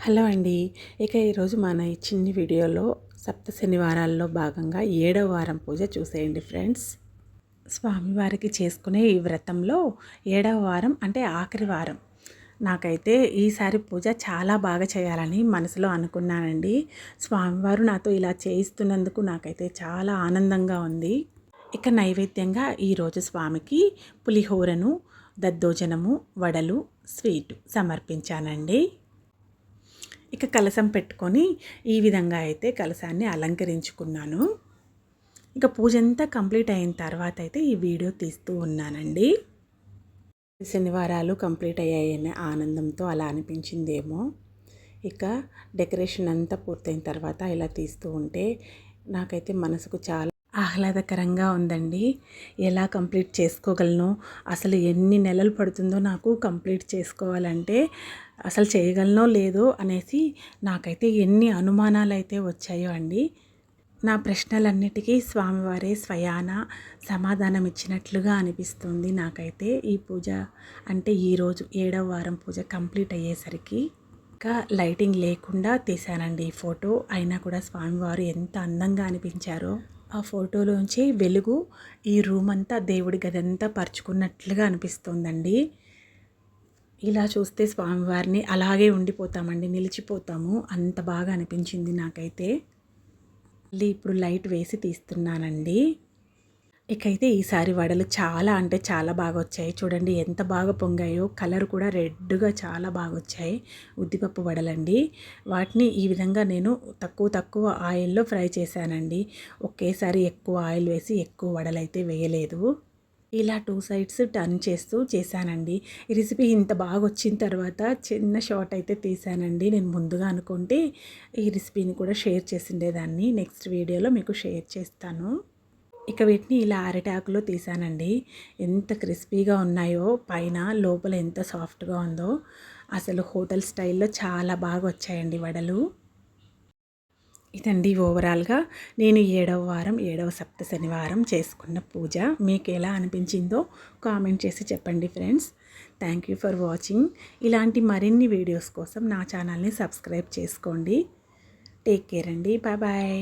Hello అండి. ఈరోజు మన ఈ చిన్ని వీడియోలో సప్త శనివారాల్లో భాగంగా 7వ వారం పూజ చూసేయండి ఫ్రెండ్స్. స్వామివారికి చేసుకునే ఈ వ్రతంలో 7వ వారం అంటే ఆఖరి వారం. నాకైతే ఈసారి పూజ చాలా బాగా చేయాలని మనసులో అనుకున్నానండి. స్వామివారు నాతో ఇలా చేయిస్తున్నందుకు నాకైతే చాలా ఆనందంగా ఉంది. నైవేద్యంగా ఈరోజు స్వామికి పులిహోరను, దద్దోజనము, వడలు, స్వీటు సమర్పించానండి. కలశం పెట్టుకొని ఈ విధంగా అయితే కలశాన్ని అలంకరించుకున్నాను. పూజ అంతా కంప్లీట్ అయిన తర్వాత అయితే ఈ వీడియో తీస్తూ ఉన్నానండి. శనివారాలు కంప్లీట్ అయ్యాయనే ఆనందంతో అలా అనిపించిందేమో. డెకరేషన్ అంతా పూర్తయిన తర్వాత ఇలా తీస్తూ ఉంటే నాకైతే మనసుకు చాలా ఆహ్లాదకరంగా ఉందండి. ఎలా కంప్లీట్ చేసుకోగలను, అసలు ఎన్ని నెలలు పడుతుందో నాకు కంప్లీట్ చేసుకోవాలంటే, అసలు చేయగలనో లేదో అనేసి నాకైతే ఎన్ని అనుమానాలు అయితే వచ్చాయో అండి. నా ప్రశ్నలన్నిటికీ స్వామివారే స్వయాన సమాధానం ఇచ్చినట్లుగా అనిపిస్తుంది నాకైతే. ఈ పూజ అంటే ఈరోజు 7వ వారం పూజ కంప్లీట్ అయ్యేసరికి లైటింగ్ లేకుండా తీశానండి ఈ ఫోటో. అయినా కూడా స్వామివారు ఎంత అందంగా అనిపించారో. ఆ ఫోటోలోంచి వెలుగు ఈ రూమ్ అంతా, దేవుడి గదంతా పరుచుకున్నట్లుగా అనిపిస్తుందండి. ఇలా చూస్తే స్వామివారిని అలాగే ఉండిపోతామండి, నిలిచిపోతాము. అంత బాగా అనిపించింది నాకైతే. మళ్ళీ ఇప్పుడు లైట్ వేసి తీస్తున్నానండి. ఈసారి వడలు చాలా అంటే చాలా బాగా వచ్చాయి. చూడండి ఎంత బాగా పొంగాయో. కలర్ కూడా రెడ్గా చాలా బాగా వచ్చాయి. ఉద్దిపప్పు వడలండి. వాటిని ఈ విధంగా నేను తక్కువ ఆయిల్లో ఫ్రై చేశానండి. ఒకేసారి ఎక్కువ ఆయిల్ వేసి ఎక్కువ వడలైతే వేయలేదు. ఇలా 2 సైడ్స్ టర్న్ చేస్తూ చేశానండి. ఈ రెసిపీ ఇంత బాగా వచ్చిన తర్వాత చిన్న షార్ట్ అయితే తీశానండి. నేను ముందుగా అనుకుంటే ఈ రెసిపీని కూడా షేర్ చేసిండేదాన్ని. నెక్స్ట్ వీడియోలో మీకు షేర్ చేస్తాను. వీటిని ఇలా అరిటాకులో తీసానండి. ఎంత క్రిస్పీగా ఉన్నాయో, పైన లోపల ఎంత సాఫ్ట్గా ఉందో. అసలు హోటల్ స్టైల్లో చాలా బాగా వచ్చాయండి వడలు. ఇదండి ఓవరాల్గా నేను 7వ వారం 7వ సప్త శనివారం చేసుకున్న పూజ. మీకు ఎలా అనిపించిందో కామెంట్ చేసి చెప్పండి friends. Thank you for watching. ఇలాంటి మరిన్ని వీడియోస్ కోసం నా ఛానల్ని సబ్స్క్రైబ్ చేసుకోండి. టేక్ కేర్ అండి. Bye bye.